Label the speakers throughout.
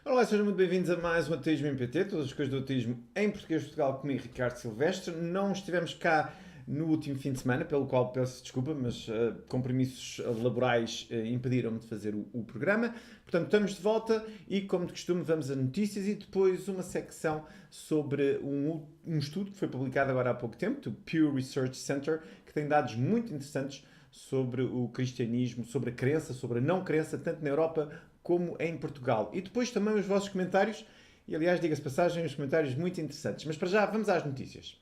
Speaker 1: Olá, sejam muito bem-vindos a mais um Ateísmo em PT, todas as coisas do ateísmo em português de Portugal, comigo Ricardo Silvestre. Não estivemos cá no último fim de semana, pelo qual peço desculpa, mas compromissos laborais impediram-me de fazer o programa. Portanto, estamos de volta e, como de costume, vamos a notícias e depois uma secção sobre um estudo que foi publicado agora há pouco tempo, do Pew Research Center, que tem dados muito interessantes sobre o cristianismo, sobre a crença, sobre a não crença, tanto na Europa como em Portugal. E depois também os vossos comentários, e aliás, diga-se passagem, os comentários muito interessantes. Mas para já, vamos às notícias.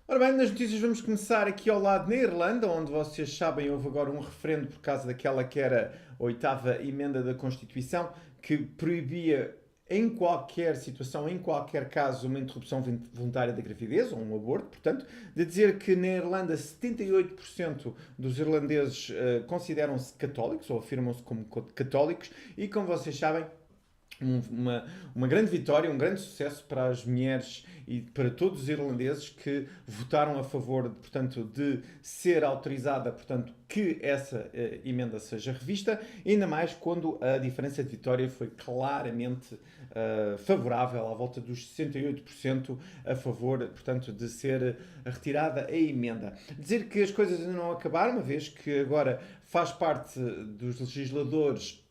Speaker 1: Ora bem, nas notícias vamos começar aqui ao lado na Irlanda, onde vocês sabem houve agora um referendo por causa daquela que era a oitava emenda da Constituição, que proibia em qualquer situação, em qualquer caso, uma interrupção voluntária da gravidez ou um aborto. Portanto, de dizer que na Irlanda 78% dos irlandeses consideram-se católicos ou afirmam-se como católicos e, como vocês sabem, uma grande vitória, um grande sucesso para as mulheres e para todos os irlandeses que votaram a favor, portanto, de ser autorizada, portanto, que essa emenda seja revista, ainda mais quando a diferença de vitória foi claramente favorável, à volta dos 68% a favor, portanto, de ser retirada a emenda. Dizer que as coisas ainda não acabaram, uma vez que agora faz parte dos legisladores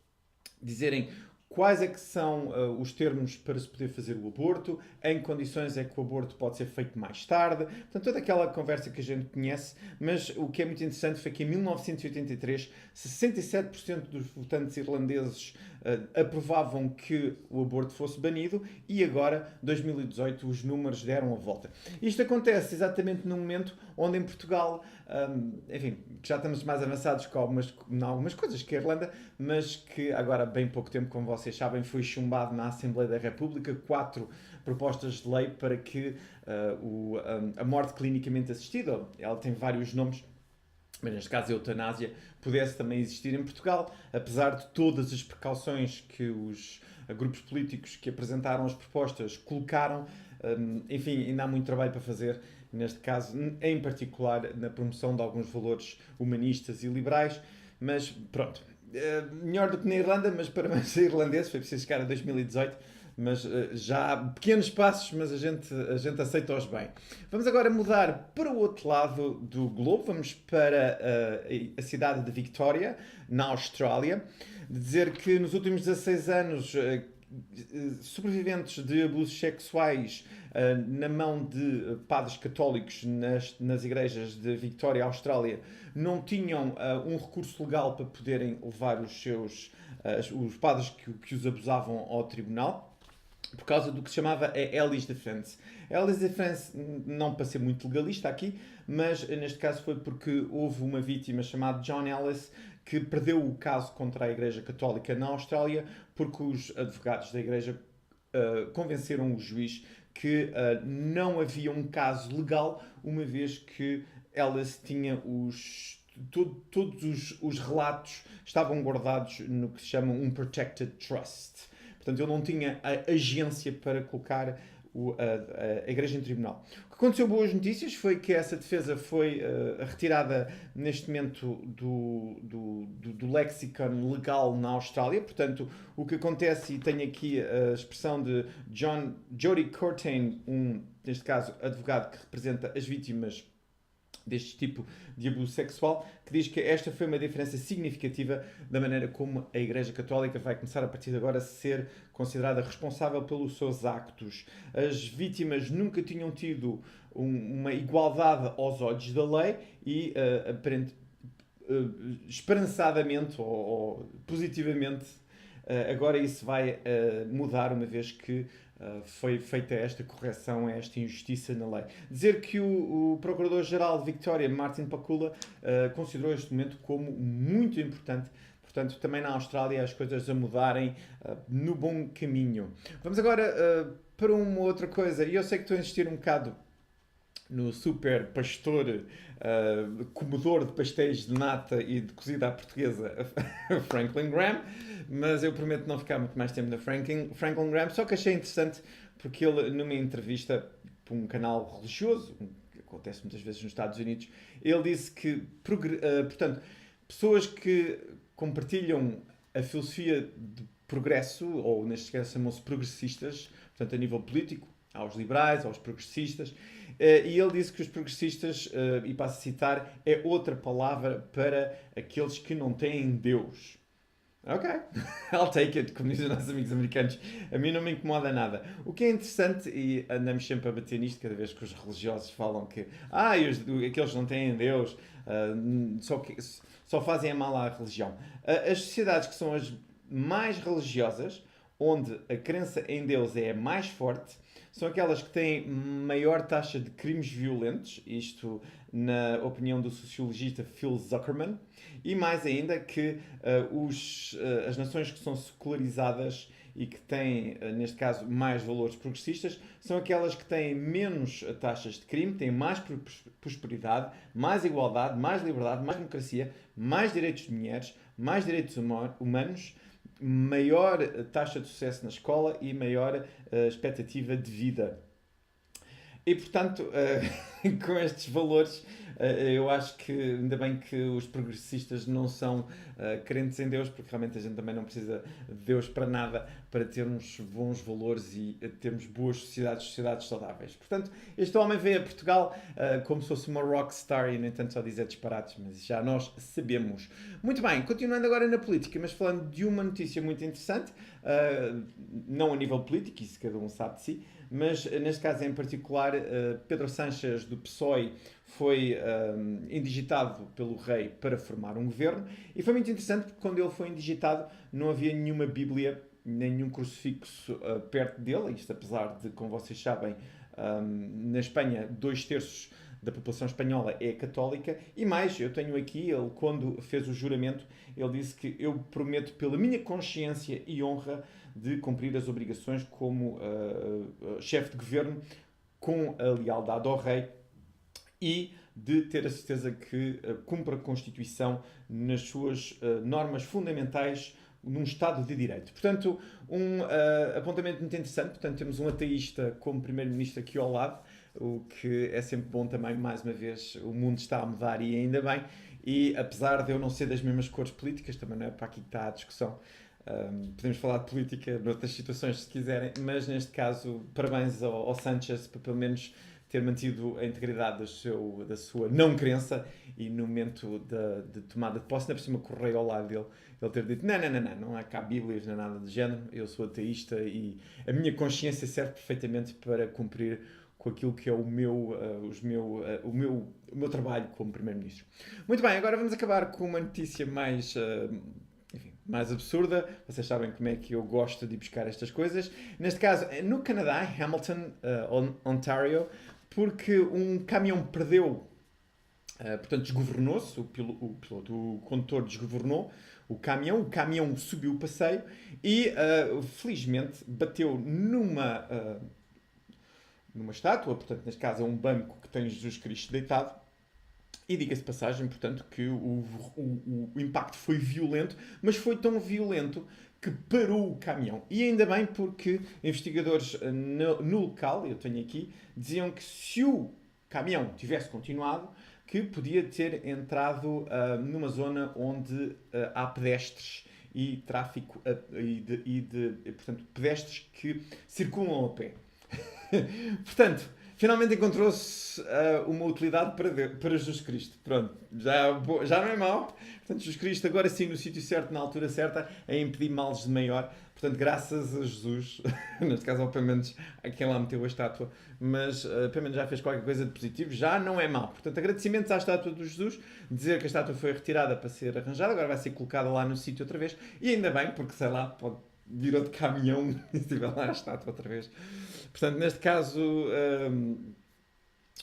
Speaker 1: dizerem quais é que são os termos para se poder fazer o aborto, em que condições é que o aborto pode ser feito mais tarde, portanto toda aquela conversa que a gente conhece, mas o que é muito interessante foi que em 1983 67% dos votantes irlandeses aprovavam que o aborto fosse banido e agora, 2018, os números deram a volta. Isto acontece exatamente no momento onde em Portugal, enfim, já estamos mais avançados com algumas coisas que a Irlanda, mas que agora há bem pouco tempo, como vocês sabem, foi chumbado na Assembleia da República 4 propostas de lei para que a morte clinicamente assistida, ela tem vários nomes, mas neste caso a eutanásia, pudesse também existir em Portugal, apesar de todas as precauções que os grupos políticos que apresentaram as propostas colocaram. Enfim, ainda há muito trabalho para fazer, neste caso, em particular na promoção de alguns valores humanistas e liberais, mas pronto. Melhor do que na Irlanda, mas para ser irlandês foi preciso chegar a 2018, mas já há pequenos passos, mas a gente aceita-os bem. Vamos agora mudar para o outro lado do globo, vamos para a cidade de Victoria, na Austrália. Dizer que nos últimos 16 anos sobreviventes de abusos sexuais na mão de padres católicos nas igrejas de Victoria, Austrália, não tinham um recurso legal para poderem levar os padres que os abusavam ao tribunal, por causa do que se chamava a Ellis Defense. A Ellis Defense, não para ser muito legalista aqui, mas neste caso foi porque houve uma vítima chamada John Ellis que perdeu o caso contra a Igreja Católica na Austrália porque os advogados da Igreja convenceram o juiz que não havia um caso legal, uma vez que Ellis tinha todos os relatos estavam guardados no que se chama um protected trust. Portanto, ele não tinha a agência para colocar a Igreja em tribunal. O que aconteceu, boas notícias, foi que essa defesa foi retirada neste momento do lexicon legal na Austrália. Portanto, o que acontece, e tenho aqui a expressão de Jody Curtain, neste caso, advogado que representa as vítimas deste tipo de abuso sexual, que diz que esta foi uma diferença significativa da maneira como a Igreja Católica vai começar a partir de agora a ser considerada responsável pelos seus actos. As vítimas nunca tinham tido uma igualdade aos olhos da lei e esperançadamente ou positivamente agora isso vai mudar, uma vez que foi feita esta correção, esta injustiça na lei. Dizer que o Procurador-Geral de Victoria, Martin Pakula, considerou este momento como muito importante. Portanto, também na Austrália as coisas a mudarem no bom caminho. Vamos agora para uma outra coisa, e eu sei que estou a insistir um bocado no super pastor, comedor de pastéis de nata e de cozida à portuguesa, Franklin Graham, mas eu prometo não ficar muito mais tempo na Franklin Graham, só que achei interessante porque ele, numa entrevista para um canal religioso, que acontece muitas vezes nos Estados Unidos, ele disse que, portanto, pessoas que compartilham a filosofia de progresso, ou neste caso chamam-se progressistas, portanto a nível político, aos liberais, aos progressistas, e ele disse que os progressistas, e passo a citar, é outra palavra para aqueles que não têm Deus. Ok, I'll take it, como dizem os nossos amigos americanos. A mim não me incomoda nada. O que é interessante, e andamos sempre a bater nisto cada vez que os religiosos falam que aqueles que não têm Deus só fazem a mal à religião. As sociedades que são as mais religiosas, onde a crença em Deus é mais forte, são aquelas que têm maior taxa de crimes violentos, isto na opinião do sociologista Phil Zuckerman, e mais ainda que as nações que são secularizadas e que têm, neste caso, mais valores progressistas, são aquelas que têm menos taxas de crime, têm mais prosperidade, mais igualdade, mais liberdade, mais democracia, mais direitos de mulheres, mais direitos humanos, maior taxa de sucesso na escola e maior expectativa de vida. E, portanto, com estes valores, eu acho que ainda bem que os progressistas não são crentes em Deus, porque realmente a gente também não precisa de Deus para nada, para termos bons valores e termos boas sociedades saudáveis. Portanto, este homem veio a Portugal como se fosse uma rockstar e, no entanto, só dizer disparates, mas já nós sabemos. Muito bem, continuando agora na política, mas falando de uma notícia muito interessante, não a nível político, isso cada um sabe de si, mas neste caso em particular, Pedro Sánchez do PSOE foi indigitado pelo rei para formar um governo, e foi muito interessante porque quando ele foi indigitado não havia nenhuma Bíblia, nenhum crucifixo perto dele, isto apesar de, como vocês sabem, na Espanha 2/3 da população espanhola é católica, e mais, eu tenho aqui, ele quando fez o juramento, ele disse que eu prometo pela minha consciência e honra de cumprir as obrigações como chefe de governo com a lealdade ao rei e de ter a certeza que cumpre a Constituição nas suas normas fundamentais num Estado de Direito. Portanto, um apontamento muito interessante. Portanto, temos um ateísta como primeiro-ministro aqui ao lado, o que é sempre bom também, mais uma vez, o mundo está a mudar e ainda bem. E apesar de eu não ser das mesmas cores políticas, também não é para aqui que está a discussão. Podemos falar de política noutras situações se quiserem, mas neste caso, parabéns ao Sánchez por pelo menos ter mantido a integridade da sua não crença e no momento de tomada de posse, ainda por cima correio ao lado dele, ele ter dito não há cá Bíblias, não há nada do género, eu sou ateísta e a minha consciência serve perfeitamente para cumprir com aquilo que é o meu trabalho como Primeiro-Ministro. Muito bem, agora vamos acabar com uma notícia mais absurda. Vocês sabem como é que eu gosto de ir buscar estas coisas. Neste caso, no Canadá, Hamilton, Ontario, porque um caminhão perdeu, portanto, desgovernou-se, o condutor desgovernou o caminhão subiu o passeio e, felizmente, bateu numa estátua, portanto, neste caso é um banco que tem Jesus Cristo deitado. E diga-se de passagem, portanto, que o impacto foi violento, mas foi tão violento que parou o caminhão. E ainda bem porque investigadores no local, eu tenho aqui, diziam que se o caminhão tivesse continuado, que podia ter entrado numa zona onde há pedestres e tráfico portanto, pedestres que circulam a pé. Portanto, finalmente encontrou-se uma utilidade para Jesus Cristo. Pronto, já não é mau. Portanto, Jesus Cristo agora sim no sítio certo, na altura certa, a impedir males de maior. Portanto, graças a Jesus, neste caso, pelo menos, a quem lá meteu a estátua, mas pelo menos já fez qualquer coisa de positivo, já não é mau. Portanto, agradecimentos à estátua do Jesus, dizer que a estátua foi retirada para ser arranjada, agora vai ser colocada lá no sítio outra vez, e ainda bem, porque sei lá, pode vir outro caminhão e estiver lá a estátua outra vez. Portanto, neste caso,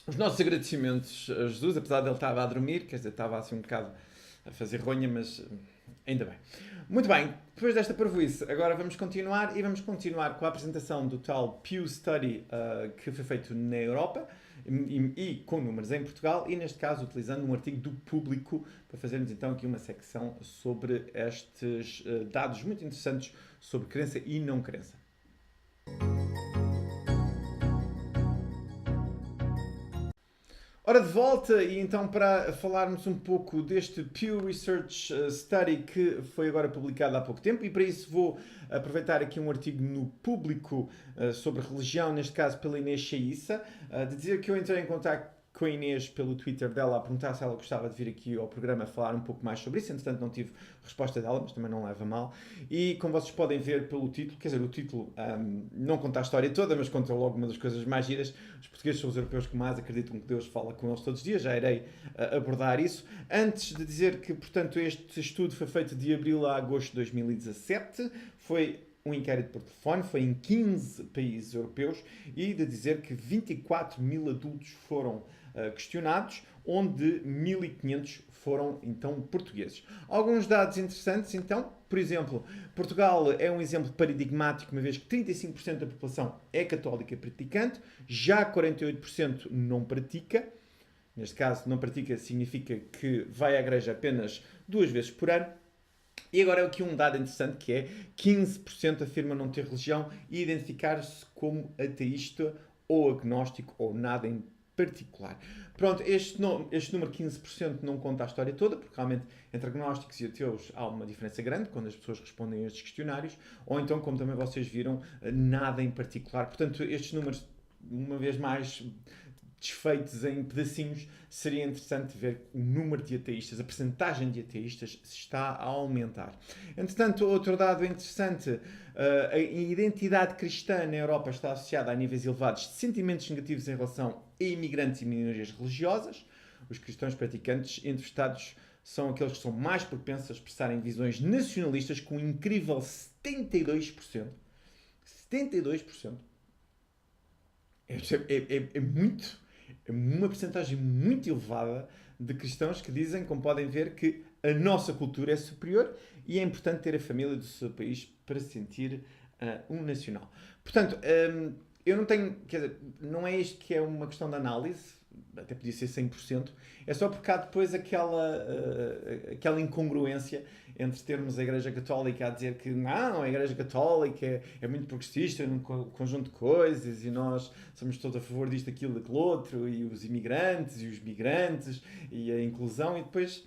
Speaker 1: os nossos agradecimentos a Jesus, apesar de ele estar a dormir, quer dizer, estava assim um bocado a fazer ronha, mas ainda bem. Muito bem, depois desta parvoíce, agora vamos continuar com a apresentação do tal Pew Study que foi feito na Europa e com números em Portugal e, neste caso, utilizando um artigo do Público para fazermos então aqui uma secção sobre estes dados muito interessantes sobre crença e não crença. Ora, de volta, e então para falarmos um pouco deste Pew Research Study que foi agora publicado há pouco tempo, e para isso vou aproveitar aqui um artigo no Público sobre religião, neste caso pela Inês Chaissa, de dizer que eu entrei em contato com a Inês pelo Twitter dela a perguntar se ela gostava de vir aqui ao programa falar um pouco mais sobre isso. Entretanto, não tive resposta dela, mas também não leva mal. E como vocês podem ver pelo título, quer dizer, o título não conta a história toda, mas conta logo uma das coisas mais giras. Os portugueses são os europeus que mais acreditam que Deus fala com eles todos os dias. Já irei abordar isso. Antes de dizer que, portanto, este estudo foi feito de abril a agosto de 2017. Foi um inquérito por telefone, foi em 15 países europeus, e de dizer que 24 mil adultos foram questionados, onde 1.500 foram então portugueses. Alguns dados interessantes então, por exemplo, Portugal é um exemplo paradigmático, uma vez que 35% da população é católica praticante, já 48% não pratica. Neste caso, não pratica significa que vai à igreja apenas 2 vezes por ano. E agora aqui um dado interessante que é 15% afirma não ter religião e identificar-se como ateísta ou agnóstico ou nada em particular. Pronto, este número 15% não conta a história toda, porque realmente entre agnósticos e ateus há uma diferença grande quando as pessoas respondem a estes questionários, ou então, como também vocês viram, nada em particular. Portanto, estes números, uma vez mais desfeitos em pedacinhos, seria interessante ver o número de ateístas, a percentagem de ateístas se está a aumentar. Entretanto, outro dado interessante, a identidade cristã na Europa está associada a níveis elevados de sentimentos negativos em relação a imigrantes e minorias religiosas. Os cristãos praticantes entrevistados são aqueles que são mais propensos a expressarem visões nacionalistas, com um incrível 72%. 72%. É muito. É uma percentagem muito elevada de cristãos que dizem, como podem ver, que a nossa cultura é superior e é importante ter a família do seu país para se sentir um nacional. Portanto, eu não tenho, quer dizer, não é isto que é uma questão de análise, até podia ser 100%, é só porque há depois aquela incongruência entre termos a Igreja Católica a dizer que não, a Igreja Católica é muito progressista num conjunto de coisas e nós somos todos a favor disto, aquilo, daquilo outro, e os imigrantes e os migrantes e a inclusão, e depois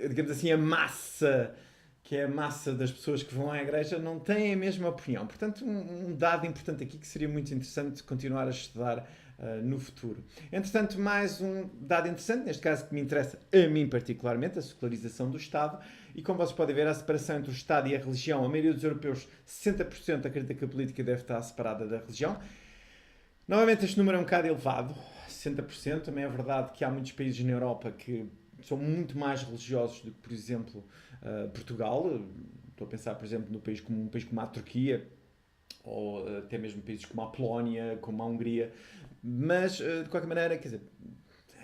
Speaker 1: digamos assim, a massa, que é a massa das pessoas que vão à igreja, não tem a mesma opinião. Portanto, um dado importante aqui que seria muito interessante continuar a estudar no futuro. Entretanto, mais um dado interessante, neste caso que me interessa a mim particularmente, a secularização do Estado, e como vocês podem ver, a separação entre o Estado e a religião, a maioria dos europeus, 60% acredita que a política deve estar separada da religião. Novamente, este número é um bocado elevado, 60%. Também é verdade que há muitos países na Europa que são muito mais religiosos do que, por exemplo, Portugal. Estou a pensar, por exemplo, um país como a Turquia, ou até mesmo países como a Polónia, como a Hungria. Mas, de qualquer maneira, quer dizer,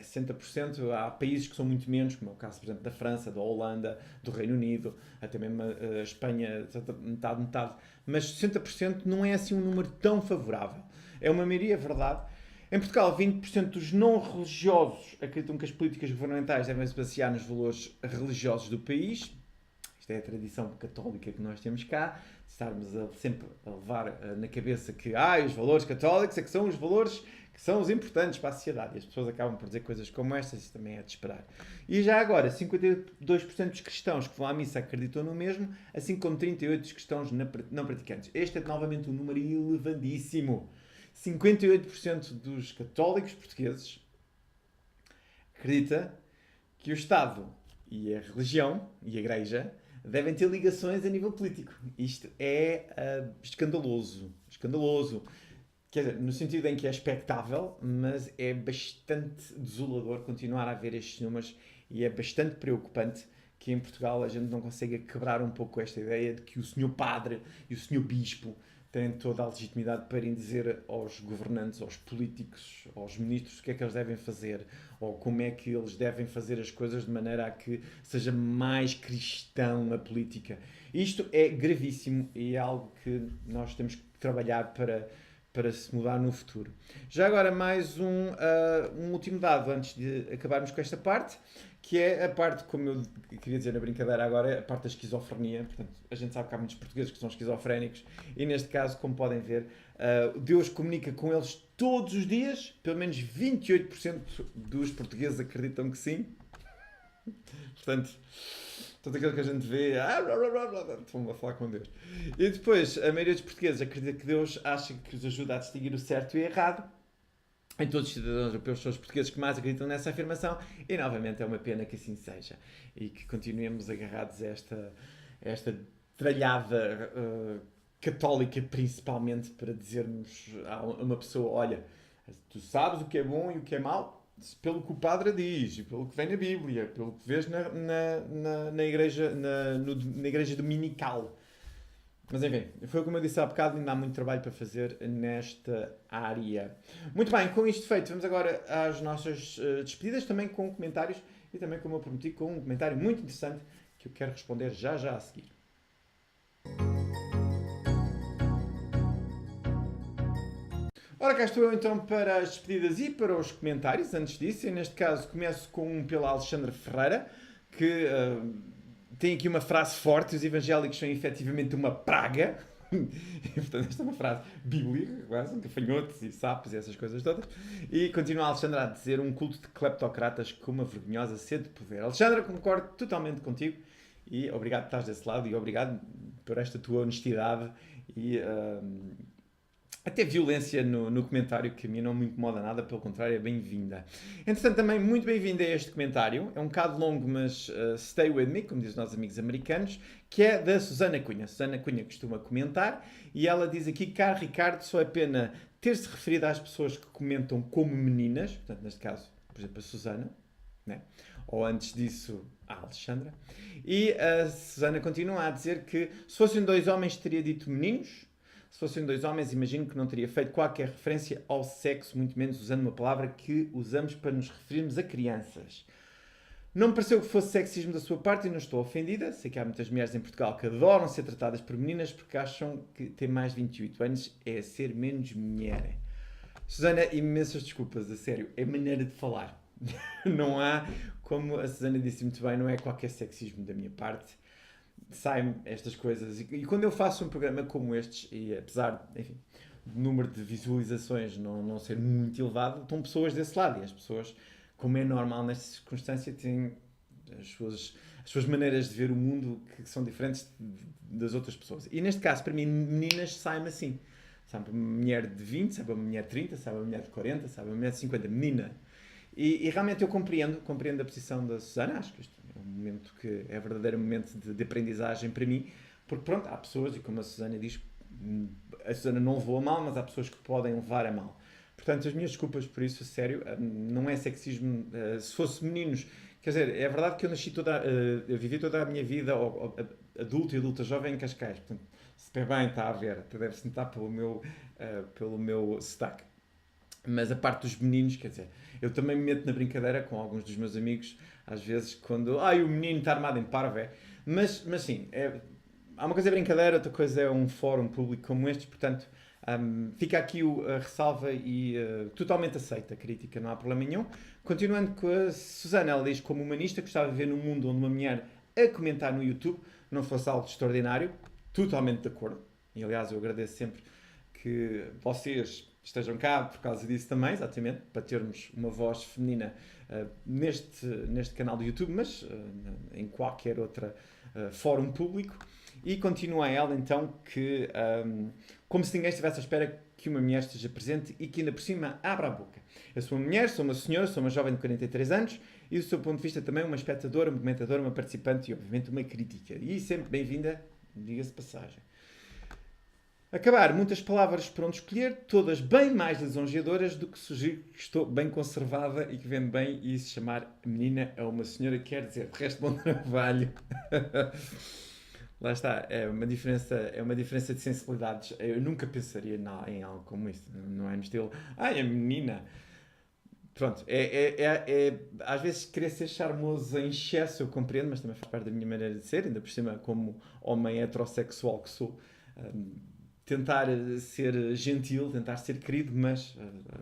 Speaker 1: 60%, há países que são muito menos, como é o caso, por exemplo, da França, da Holanda, do Reino Unido, até mesmo a Espanha, metade. Mas 60% não é assim um número tão favorável. É uma maioria, é verdade. Em Portugal, 20% dos não religiosos acreditam que as políticas governamentais devem se basear nos valores religiosos do país. Isto é a tradição católica que nós temos cá, estarmos sempre a levar na cabeça que os valores católicos é que são os valores que são os importantes para a sociedade. E as pessoas acabam por dizer coisas como estas, isso também é de esperar. E já agora, 52% dos cristãos que vão à missa acreditam no mesmo, assim como 38% dos cristãos não praticantes. Este é novamente um número elevadíssimo. 58% dos católicos portugueses acredita que o Estado e a religião e a Igreja devem ter ligações a nível político. Isto é escandaloso. Escandaloso. Quer dizer, no sentido em que é expectável, mas é bastante desolador continuar a ver estes números e é bastante preocupante que em Portugal a gente não consiga quebrar um pouco esta ideia de que o senhor padre e o senhor bispo têm toda a legitimidade para dizer aos governantes, aos políticos, aos ministros o que é que eles devem fazer ou como é que eles devem fazer as coisas de maneira a que seja mais cristão a política. Isto é gravíssimo e é algo que nós temos que trabalhar para se mudar no futuro. Já agora mais um último dado antes de acabarmos com esta parte, que é a parte, como eu queria dizer na brincadeira agora, a parte da esquizofrenia. Portanto, a gente sabe que há muitos portugueses que são esquizofrénicos e neste caso, como podem ver, Deus comunica com eles todos os dias. Pelo menos 28% dos portugueses acreditam que sim. Portanto, tudo aquilo que a gente vê, estão a falar com Deus. E depois, a maioria dos portugueses acredita que Deus acha que os ajuda a distinguir o certo e o errado. Em todos os cidadãos europeus são os portugueses que mais acreditam nessa afirmação e, novamente, é uma pena que assim seja e que continuemos agarrados a esta tralhada católica, principalmente, para dizermos a uma pessoa, olha, tu sabes o que é bom e o que é mau pelo que o padre diz, e pelo que vem na Bíblia, pelo que vês na igreja dominical. Mas enfim, foi como eu disse há bocado, ainda há muito trabalho para fazer nesta área. Muito bem, com isto feito, vamos agora às nossas despedidas, também com comentários e também, como eu prometi, com um comentário muito interessante que eu quero responder já a seguir. Ora, cá estou eu então para as despedidas e para os comentários. Antes disso, e neste caso começo com um pela Alexandra Ferreira, que tem aqui uma frase forte: os evangélicos são efetivamente uma praga. E, portanto, esta é uma frase bíblica, quase, gafanhotos e sapos e essas coisas todas. E continua a Alexandra a dizer: um culto de cleptocratas com uma vergonhosa sede de poder. Alexandra, concordo totalmente contigo e obrigado por estares desse lado e obrigado por esta tua honestidade e até violência no comentário, que a mim não me incomoda nada, pelo contrário, é bem-vinda. Entretanto, também muito bem-vinda a este comentário. É um bocado longo, mas stay with me, como dizem os nossos amigos americanos, que é da Susana Cunha. Susana Cunha costuma comentar e ela diz aqui: caro Ricardo, só é pena ter-se referido às pessoas que comentam como meninas, portanto, neste caso, por exemplo, a Susana, né? Ou antes disso, a Alexandra. E a Susana continua a dizer que se fossem dois homens teria dito meninos. Se fossem dois homens, imagino que não teria feito qualquer referência ao sexo, muito menos usando uma palavra que usamos para nos referirmos a crianças. Não me pareceu que fosse sexismo da sua parte e não estou ofendida. Sei que há muitas mulheres em Portugal que adoram ser tratadas por meninas porque acham que ter mais de 28 anos é ser menos mulher. Susana, imensas desculpas, a sério. É maneira de falar. Não há, como a Susana disse muito bem, não é qualquer sexismo da minha parte. Saem estas coisas e quando eu faço um programa como estes e apesar, enfim, do número de visualizações não ser muito elevado, estão pessoas desse lado e as pessoas, como é normal nesta circunstância, têm as suas maneiras de ver o mundo que são diferentes das outras pessoas. E neste caso, para mim, meninas saem-me assim. Sabe uma mulher de 20, sabe uma mulher de 30, sabe uma mulher de 40, sabe uma mulher de 50, menina. E realmente eu compreendo a posição da Susana. Acho que este é um momento que é verdadeiro momento de aprendizagem para mim, porque pronto, há pessoas, e como a Susana diz, a Susana não levou a mal, mas há pessoas que podem levar a mal. Portanto, as minhas desculpas por isso, a sério, não é sexismo. Se fosse meninos, quer dizer, é verdade que eu nasci eu vivi toda a minha vida adulto e adulta jovem em Cascais, portanto, se bem está a ver, até deve-se notar pelo meu sotaque. Mas a parte dos meninos, quer dizer, eu também me meto na brincadeira com alguns dos meus amigos, às vezes, quando o menino está armado em parvo, mas sim, há uma coisa é brincadeira, outra coisa é um fórum público como este, portanto, fica aqui a ressalva e totalmente aceita a crítica, não há problema nenhum. Continuando com a Susana, ela diz: como humanista, gostava de ver num mundo onde uma mulher a comentar no YouTube não fosse algo extraordinário, totalmente de acordo, e aliás eu agradeço sempre que vocês estejam cá por causa disso também, exatamente, para termos uma voz feminina neste canal do YouTube, mas em qualquer outro fórum público. E continua ela então que, como se ninguém estivesse à espera que uma mulher esteja presente e que ainda por cima abra a boca. Eu sou uma mulher, sou uma senhora, sou uma jovem de 43 anos e do seu ponto de vista também uma espectadora, uma comentadora, uma participante e obviamente uma crítica. E sempre bem-vinda, diga-se de passagem. Acabar, muitas palavras para onde escolher, todas bem mais lisonjeadoras do que sugerir que estou bem conservada e que vendo bem e se chamar menina a uma senhora quer dizer. De resto, bom trabalho. Lá está, é uma diferença de sensibilidades. Eu nunca pensaria em algo como isso. Não é no estilo, é menina. Pronto, às vezes querer ser charmoso em excesso, eu compreendo, mas também faz parte da minha maneira de ser, ainda por cima como homem heterossexual que sou. Tentar ser gentil, tentar ser querido, mas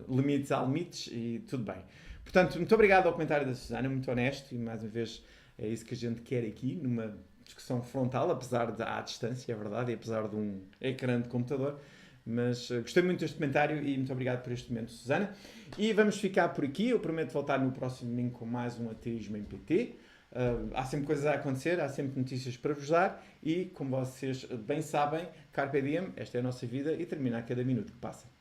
Speaker 1: limites há limites e tudo bem. Portanto, muito obrigado ao comentário da Susana, muito honesto, e mais uma vez é isso que a gente quer aqui, numa discussão frontal, apesar de à distância, é verdade, e apesar de um ecrã de computador. Mas gostei muito deste comentário e muito obrigado por este momento, Susana. E vamos ficar por aqui. Eu prometo voltar no próximo domingo com mais um Ateísmo em PT. Há sempre coisas a acontecer, há sempre notícias para vos dar e, como vocês bem sabem, Carpe Diem, esta é a nossa vida e termina a cada minuto que passa.